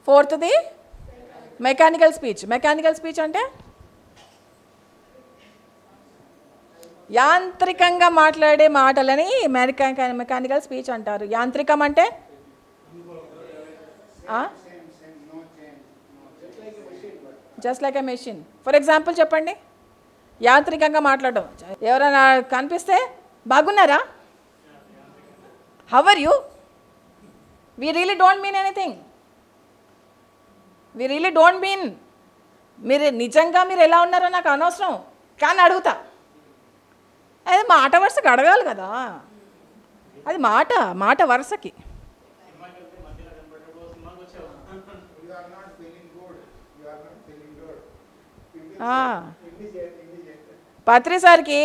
ఫోర్త్ది mechanical speech. Mechanical speech అంటే యాంత్రికంగా మాట్లాడే మాటలని మెకానికల్ స్పీచ్ అంటారు. యాంత్రికం అంటే just like a machine. For example చెప్పండి, యాంత్రికంగా మాట్లాడడం. ఎవరైనా కనిపిస్తే బాగున్నారా, how are you, we really don't mean anything. We really don't mean, మీరు నిజంగా మీరు ఎలా ఉన్నారో నాకు అనవసరం, కానీ అడుగుతా. అది మాట వరుసకి అడగాలి కదా, అది మాట వరుసకి. పత్రి సార్కి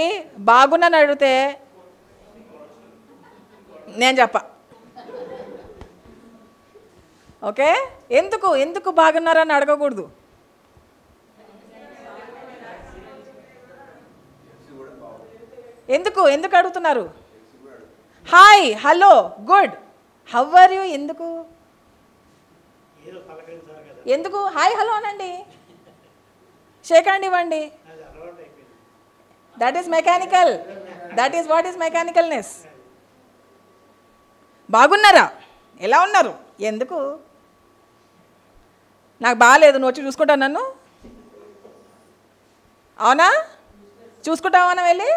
బాగున్నాను అడిగితే నేను చెప్పా. ఓకే, ఎందుకు బాగున్నారని అడగకూడదు. ఎందుకు అడుగుతున్నారు? Hi, hello, good, how are you, ఎందుకు హాయ్ హలో అనండి, షేక్ హ్యాండ్ ఇవ్వండి. That is mechanical. That is what is mechanicalness. బాగున్నారా, ఎలా ఉన్నారు, ఎందుకు, నాకు బాగాలేదు, నువ్వు వచ్చి చూసుకుంటావు నన్ను, అవునా, చూసుకుంటావా వెళ్ళి,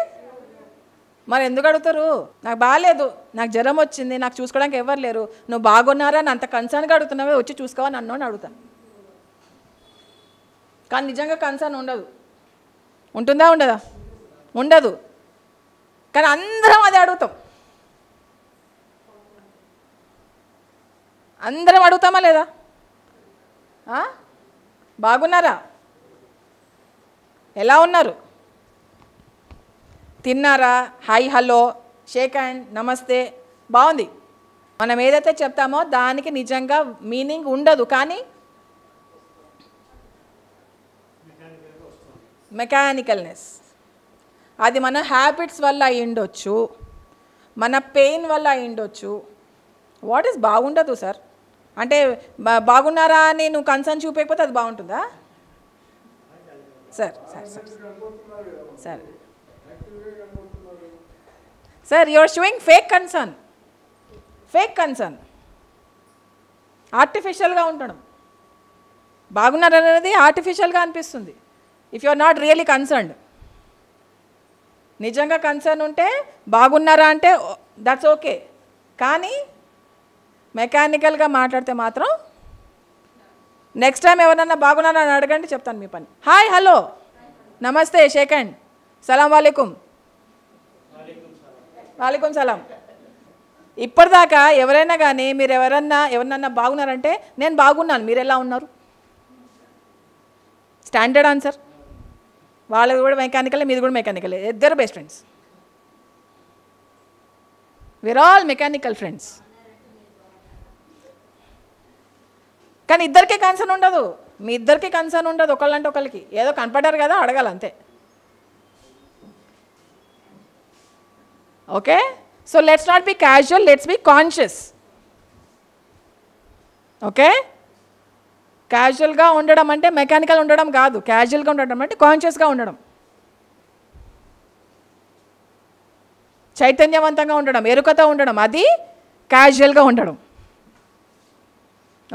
మరి ఎందుకు అడుగుతారు? నాకు బాగాలేదు, నాకు జ్వరం వచ్చింది, నాకు చూసుకోవడానికి ఎవరు లేరు, నువ్వు బాగున్నారా అని అంత కన్సర్న్గా అడుగుతున్నావే, వచ్చి చూసుకోవా నన్ను అని అడుగుతాను. కానీ నిజంగా కన్సర్న్ ఉండదు. ఉంటుందా ఉండదా? ఉండదు. కానీ అందరం అదే అడుగుతాం. అందరం అడుగుతామా లేదా? బాగున్నారా, ఎలా ఉన్నారు, తిన్నారా, హాయ్ హలో, షేక్ హ్యాండ్, నమస్తే, బాగుంది. మనం ఏదైతే చెప్తామో దానికి నిజంగా మీనింగ్ ఉండదు, కానీ మెకానికల్నెస్ అది మన హ్యాబిట్స్ వల్ల అయి ఉండొచ్చు, మన పెయిన్ వల్ల అయి ఉండొచ్చు. వాట్ ఈస్ బాగుండదు సార్ అంటే బాగున్నారా అని నువ్వు కన్సర్న్ చూపకపోతే అది బాగుంటుందా sir? Sir sir you are showing fake concern. ఆర్టిఫిషియల్గా ఉండడం. బాగున్నారనేది ఆర్టిఫిషియల్గా అనిపిస్తుంది if you are not really concerned. నిజంగా కన్సర్న్ ఉంటే బాగున్నారా అంటే దట్స్ ఓకే, కానీ మెకానికల్గా మాట్లాడితే మాత్రం నెక్స్ట్ టైం ఎవరన్నా బాగున్నారా అని అడగండి, చెప్తాను మీ పని. హాయ్ హలో నమస్తే షేక్ హ్యాండ్ సలాం వాలేకుమ్. వాలేకుమ్ సలాం. ఇప్పటిదాకా ఎవరైనా కానీ మీరు ఎవరన్నా బాగున్నారంటే నేను బాగున్నాను, మీరు ఎలా ఉన్నారు? Standard answer. వాళ్ళది కూడా మెకానికలే, మీది కూడా మెకానికలే. ఇద్దరు best friends. We are all mechanical friends. కానీ ఇద్దరికీ కన్సర్న్ ఉండదు. మీ ఇద్దరికి కన్సర్న్ ఉండదు ఒకళ్ళంటే ఒకళ్ళకి. ఏదో కనపడ్డారు కదా అడగాలి అంతే. Okay, so let's not be casual, let's be conscious. Okay, క్యాజువల్గా ఉండడం అంటే మెకానికల్ ఉండడం కాదు. క్యాజువల్గా ఉండడం అంటే కాన్షియస్గా ఉండడం, చైతన్యవంతంగా ఉండడం, ఎరుకతో ఉండడం, అది క్యాజువల్గా ఉండడం.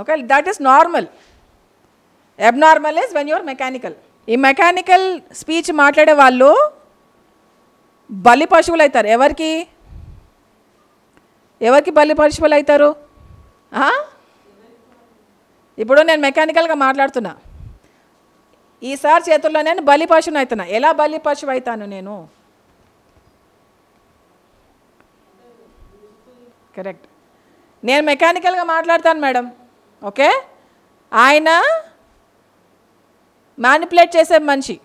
Okay, that is normal. Abnormal is when you are mechanical. ఈ మెకానికల్ స్పీచ్ మాట్లాడే వాళ్ళు బలి పశువులు అవుతారు. ఎవరికి బలి పశువులు అవుతారు? ఇప్పుడు నేను మెకానికల్గా మాట్లాడుతున్నా, ఈసారి చేతుల్లో నేను బలి పశువుని అవుతున్నా. ఎలా బలి పశువు అవుతాను నేను? కరెక్ట్. నేను మెకానికల్గా మాట్లాడతాను మేడం. ఓకే, ఆయన మ్యానిపులేట్ చేసే మనిషి.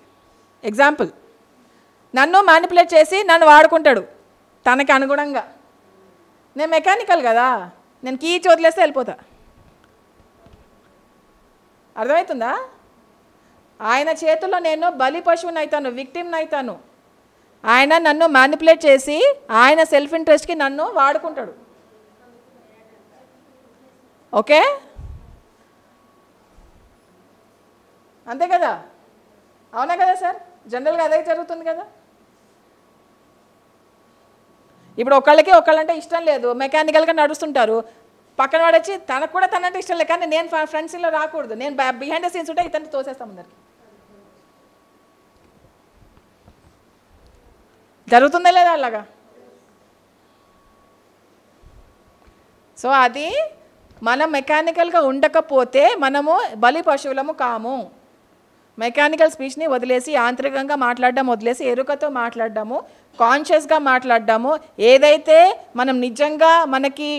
ఎగ్జాంపుల్, నన్ను మ్యానిపులేట్ చేసి నన్ను వాడుకుంటాడు తనకి అనుగుణంగా. నేను మెకానికల్ కదా, నేను కీ వదిలేస్తే వెళ్ళిపోతా. అర్థమవుతుందా? ఆయన చేతుల్లో నేను బలి పశువుని అవుతాను, విక్టిమ్ని అవుతాను. ఆయన నన్ను మ్యానిపులేట్ చేసి ఆయన సెల్ఫ్ ఇంట్రెస్ట్కి నన్ను వాడుకుంటాడు. ఓకే, అంతే కదా, అవునా కదా సార్? జనరల్గా అదే జరుగుతుంది కదా. ఇప్పుడు ఒకళ్ళంటే ఇష్టం లేదు, మెకానికల్గా నడుస్తుంటారు, పక్కన వాడొచ్చి తనకు కూడా తనంటే ఇష్టం లేదు, కానీ నేను ఫ్రెండ్స్లో రాకూడదు, నేను బిహైండ్ ద సీన్స్ ఉంటే ఇతన్ని తోసేస్తాం అందరికి. జరుగుతుందా లేదా అలాగా? సో అది మనం మెకానికల్గా ఉండకపోతే మనము బలి పశువులము కాము. మెకానికల్ స్పీచ్ని వదిలేసి యాంత్రికంగా మాట్లాడడం వదిలేసి ఎరుకతో మాట్లాడడము, కాన్షియస్గా మాట్లాడడము, ఏదైతే మనం నిజంగా మనకి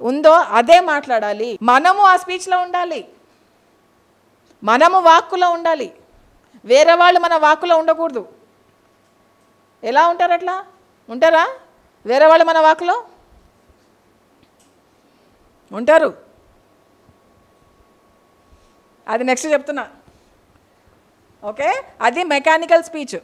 ఉందో అదే మాట్లాడాలి. మనము ఆ స్పీచ్లో ఉండాలి, మనము వాక్కులో ఉండాలి, వేరే వాళ్ళు మన వాక్కులో ఉండకూడదు. ఎలా ఉంటారు? అట్లా ఉంటారా? వేరే వాళ్ళు మన వాక్కులో ఉంటారు. అది నెక్స్ట్ చెప్తున్నా. ఓకే, అది మెకానికల్ స్పీచ్.